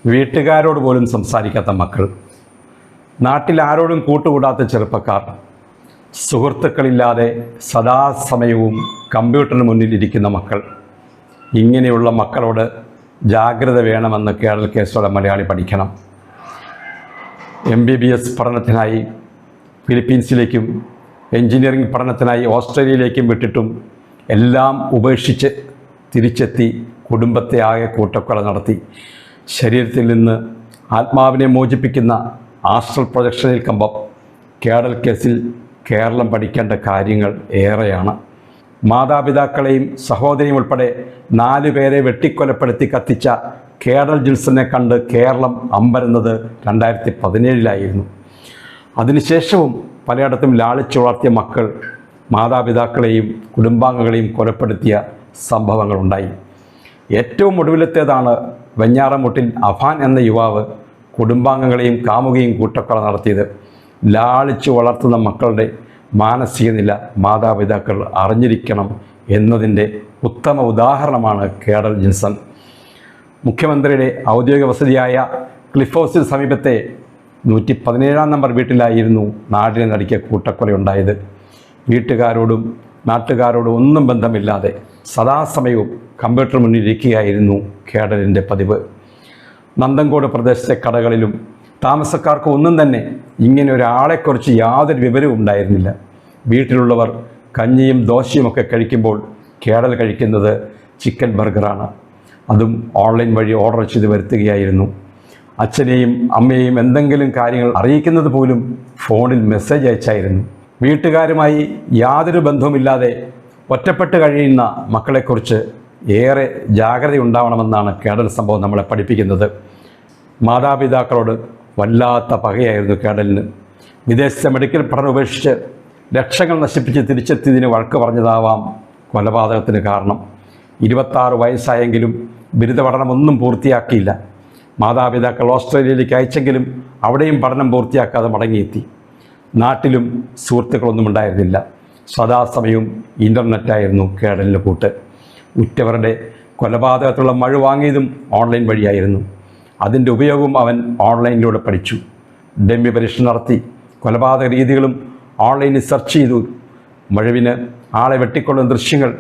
വീട്ടുകാരോട് പോലും സംസാരിക്കാത്ത മക്കൾ, നാട്ടിൽ ആരോടും കൂട്ടുകൂടാത്ത ചെറുപ്പക്കാർ, സുഹൃത്തുക്കളില്ലാതെ സദാസമയവും കമ്പ്യൂട്ടറിന് മുന്നിലിരിക്കുന്ന മക്കൾ. ഇങ്ങനെയുള്ള മക്കളോട് ജാഗ്രത വേണമെന്ന് കേരള കേസോടെ മലയാളി പഠിക്കണം. MBBS പഠനത്തിനായി ഫിലിപ്പീൻസിലേക്കും എൻജിനീയറിംഗ് പഠനത്തിനായി ഓസ്ട്രേലിയയിലേക്കും വിട്ടിട്ടും എല്ലാം ഉപേക്ഷിച്ച് തിരിച്ചെത്തി കുടുംബത്തെ ആകെ കൂട്ടക്കൊല നടത്തി ശരീരത്തിൽ നിന്ന് ആത്മാവിനെ മോചിപ്പിക്കുന്ന ആസ്ട്രൽ പ്രൊജക്ഷനിൽ കമ്പം കേഡൽ കേസിൽ കേരളം പഠിക്കേണ്ട കാര്യങ്ങൾ ഏറെയാണ്. മാതാപിതാക്കളെയും സഹോദരിയും ഉൾപ്പെടെ 4 പേരെ വെട്ടിക്കൊലപ്പെടുത്തി കത്തിച്ച കേഡൽ ജിൽസനെ കണ്ട് കേരളം അമ്പരന്നത് 2017 അതിനുശേഷവും പലയിടത്തും ലാളിച്ചു വളർത്തിയ മക്കൾ മാതാപിതാക്കളെയും കുടുംബാംഗങ്ങളെയും കൊലപ്പെടുത്തിയ സംഭവങ്ങളുണ്ടായി. ഏറ്റവും ഒടുവിലത്തേതാണ് വെഞ്ഞാറമൂട്ടിൽ അഫാൻ എന്ന യുവാവ് കുടുംബാംഗങ്ങളെയും കാമുകയും കൂട്ടക്കൊല നടത്തിയത്. ലാളിച്ചു വളർത്തുന്ന മക്കളുടെ മാനസിക നില മാതാപിതാക്കൾ അറിഞ്ഞിരിക്കണം എന്നതിൻ്റെ ഉത്തമ ഉദാഹരണമാണ് കേഡൽ ജിൻസൺ. മുഖ്യമന്ത്രിയുടെ ഔദ്യോഗിക വസതിയായ ക്ലിഫ് സമീപത്തെ 117 നമ്പർ വീട്ടിലായിരുന്നു നാടിനെ നടുക്കിയ കൂട്ടക്കൊലയുണ്ടായത്. വീട്ടുകാരോടും നാട്ടുകാരോടും ഒന്നും ബന്ധമില്ലാതെ സദാസമയവും കമ്പ്യൂട്ടർ മുന്നിലിരിക്കുകയായിരുന്നു കേഡലിൻ്റെ പതിവ്. നന്തൻകോട് പ്രദേശത്തെ കടകളിലും താമസക്കാർക്ക് ഒന്നും തന്നെ ഇങ്ങനെ ഒരാളെക്കുറിച്ച് യാതൊരു വിവരവും ഉണ്ടായിരുന്നില്ല. വീട്ടിലുള്ളവർ കഞ്ഞിയും ദോശയുമൊക്കെ കഴിക്കുമ്പോൾ കേഡൽ കഴിക്കുന്നത് ചിക്കൻ ബർഗറാണ്. അതും ഓൺലൈൻ വഴി ഓർഡർ ചെയ്ത് വരുത്തുകയായിരുന്നു. അച്ഛനെയും അമ്മയെയും എന്തെങ്കിലും കാര്യങ്ങൾ അറിയിക്കുന്നത് പോലും ഫോണിൽ മെസ്സേജ് അയച്ചായിരുന്നു. വീട്ടുകാരുമായി യാതൊരു ബന്ധവുമില്ലാതെ ഒറ്റപ്പെട്ട് കഴിയുന്ന മക്കളെക്കുറിച്ച് ഏറെ ജാഗ്രത ഉണ്ടാവണമെന്നാണ് കേഡൽ സംഭവം നമ്മളെ പഠിപ്പിക്കുന്നത്. മാതാപിതാക്കളോട് വല്ലാത്ത പകയായിരുന്നു കേഡലിന്. വിദേശത്തെ മെഡിക്കൽ പഠനം ഉപേക്ഷിച്ച് ലക്ഷങ്ങൾ നശിപ്പിച്ച് തിരിച്ചെത്തിയതിന് വഴക്ക് പറഞ്ഞതാവാം കൊലപാതകത്തിന് കാരണം. 26 വയസ്സായെങ്കിലും ബിരുദ പഠനമൊന്നും പൂർത്തിയാക്കിയില്ല. മാതാപിതാക്കൾ ഓസ്ട്രേലിയയിലേക്ക് അയച്ചെങ്കിലും അവിടെയും പഠനം പൂർത്തിയാക്കാതെ മടങ്ങിയെത്തി. നാട്ടിലും സുഹൃത്തുക്കളൊന്നും ഉണ്ടായിരുന്നില്ല. സദാസമയവും ഇൻ്റർനെറ്റായിരുന്നു കേഡലിന് കൂട്ട്. ഉറ്റവരുടെ കൊലപാതകത്തിലുള്ള മഴ വാങ്ങിയതും ഓൺലൈൻ വഴിയായിരുന്നു. അതിൻ്റെ ഉപയോഗവും അവൻ ഓൺലൈനിലൂടെ പഠിച്ചു. ഡെമ്മി പരീക്ഷ നടത്തി കൊലപാതക രീതികളും ഓൺലൈനിൽ സെർച്ച് ചെയ്തു. മഴുവിന് ആളെ വെട്ടിക്കൊള്ളുന്ന ദൃശ്യങ്ങൾ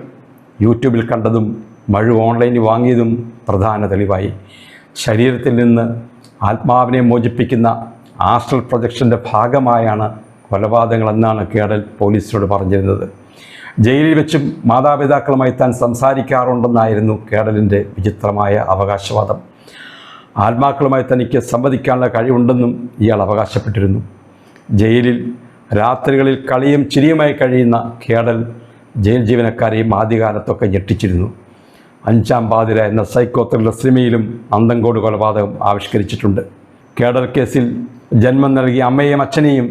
യൂട്യൂബിൽ കണ്ടതും മഴ ഓൺലൈനിൽ വാങ്ങിയതും പ്രധാന തെളിവായി. ശരീരത്തിൽ നിന്ന് ആത്മാവിനെ മോചിപ്പിക്കുന്ന ആസ്ട്രൽ പ്രൊജക്ഷൻ്റെ ഭാഗമായാണ് കൊലപാതകങ്ങളെന്നാണ് കേഡൽ പോലീസിനോട് പറഞ്ഞിരുന്നത്. ജയിലിൽ വെച്ചും മാതാപിതാക്കളുമായി താൻ സംസാരിക്കാറുണ്ടെന്നായിരുന്നു കേഡലിൻ്റെ വിചിത്രമായ അവകാശവാദം. ആത്മാക്കളുമായി തനിക്ക് സംവദിക്കാനുള്ള കഴിവുണ്ടെന്നും ഇയാൾ അവകാശപ്പെട്ടിരുന്നു. ജയിലിൽ രാത്രികളിൽ കളിയും ചിരിയുമായി കഴിയുന്ന കേഡൽ ജയിൽ ജീവനക്കാരെയും ആദ്യകാലത്തൊക്കെ ഞെട്ടിച്ചിരുന്നു. 5-ാം പാതിര എന്ന സൈക്കോ ത്രില്ലർ സിനിമയിലും നന്തൻകോട് കൊലപാതകം ആവിഷ്കരിച്ചിട്ടുണ്ട്. കേഡൽ കേസിൽ ജന്മം നൽകിയ അമ്മയെയും അച്ഛനെയും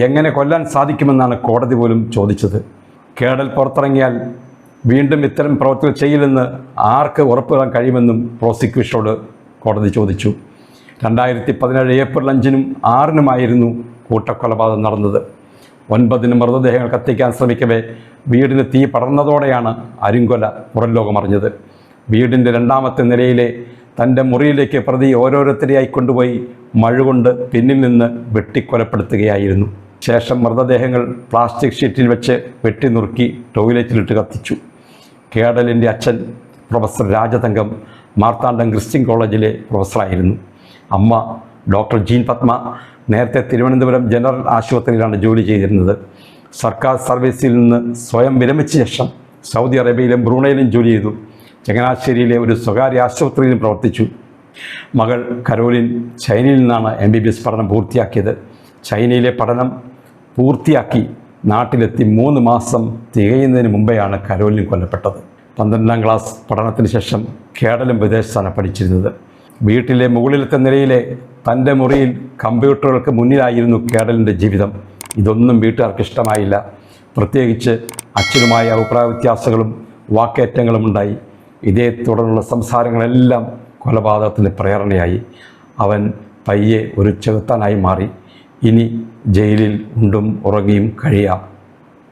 എങ്ങനെ കൊല്ലാൻ സാധിക്കുമെന്നാണ് കോടതി പോലും ചോദിച്ചത്. കേഡൽ പുറത്തിറങ്ങിയാൽ വീണ്ടും ഇത്തരം പ്രവൃത്തികൾ ചെയ്യില്ലെന്ന് ആർക്ക് ഉറപ്പുവരാൻ കഴിയുമെന്നും പ്രോസിക്യൂഷനോട് കോടതി ചോദിച്ചു. 2017 ഏപ്രിൽ 5-നും 6-നുമായിരുന്നു കൂട്ടക്കൊലപാതകം നടന്നത്. 9-ന് മൃതദേഹങ്ങൾ കത്തിക്കാൻ ശ്രമിക്കവേ വീടിന് തീ പടർന്നതോടെയാണ് അരുങ്കൊല പുറം ലോകമറിഞ്ഞത്. വീടിൻ്റെ 2-ാമത്തെ നിലയിലെ തൻ്റെ മുറിയിലേക്ക് പ്രതി ഓരോരുത്തരെയായി കൊണ്ടുപോയി മഴ കൊണ്ട് പിന്നിൽ നിന്ന് വെട്ടിക്കൊലപ്പെടുത്തുകയായിരുന്നു. ശേഷം മൃതദേഹങ്ങൾ പ്ലാസ്റ്റിക് ഷീറ്റിൽ വെച്ച് വെട്ടി നുറുക്കി ടോയ്ലറ്റിലിട്ട് കത്തിച്ചു. കേഡലിൻ്റെ അച്ഛൻ പ്രൊഫസർ രാജതങ്കം മാർത്താണ്ഡം ക്രിസ്ത്യൻ കോളേജിലെ പ്രൊഫസറായിരുന്നു. അമ്മ ഡോക്ടർ ജീൻ പത്മ നേരത്തെ തിരുവനന്തപുരം ജനറൽ ആശുപത്രിയിലാണ് ജോലി ചെയ്തിരുന്നത്. സർക്കാർ സർവീസിൽ നിന്ന് സ്വയം വിരമിച്ച ശേഷം സൗദി അറേബ്യയിലും ബ്രൂണയിലും ജോലി ചെയ്തു. ചങ്ങനാശ്ശേരിയിലെ ഒരു സ്വകാര്യ ആശുപത്രിയിലും പ്രവർത്തിച്ചു. മകൾ കരോലിൻ ചൈനയിൽ നിന്നാണ് MBBS പഠനം പൂർത്തിയാക്കിയത്. ചൈനയിലെ പഠനം പൂർത്തിയാക്കി നാട്ടിലെത്തി 3 മാസം തികയുന്നതിന് മുമ്പെയാണ് കരോലിൻ കൊല്ലപ്പെട്ടത്. 12-ാം ക്ലാസ് പഠനത്തിന് ശേഷം കേഡലും വിദേശത്താണ് പഠിച്ചിരുന്നത്. വീട്ടിലെ മുകളിലത്തെ നിലയിലെ തൻ്റെ മുറിയിൽ കമ്പ്യൂട്ടറുകൾക്ക് മുന്നിലായിരുന്നു കേഡലിൻ്റെ ജീവിതം. ഇതൊന്നും വീട്ടുകാർക്ക് ഇഷ്ടമായില്ല. പ്രത്യേകിച്ച് അച്ഛനുമായ അഭിപ്രായ വ്യത്യാസങ്ങളും വാക്കേറ്റങ്ങളും ഉണ്ടായി. ഇതേ തുടർന്നുള്ള സംസാരങ്ങളെല്ലാം കൊലപാതകത്തിന് പ്രേരണയായി. അവൻ പയ്യെ ഒരു ചെകുത്താനായി മാറി. ഇനി ജയിലിൽ ഉണ്ടും ഉറങ്ങിയും കഴിയാം.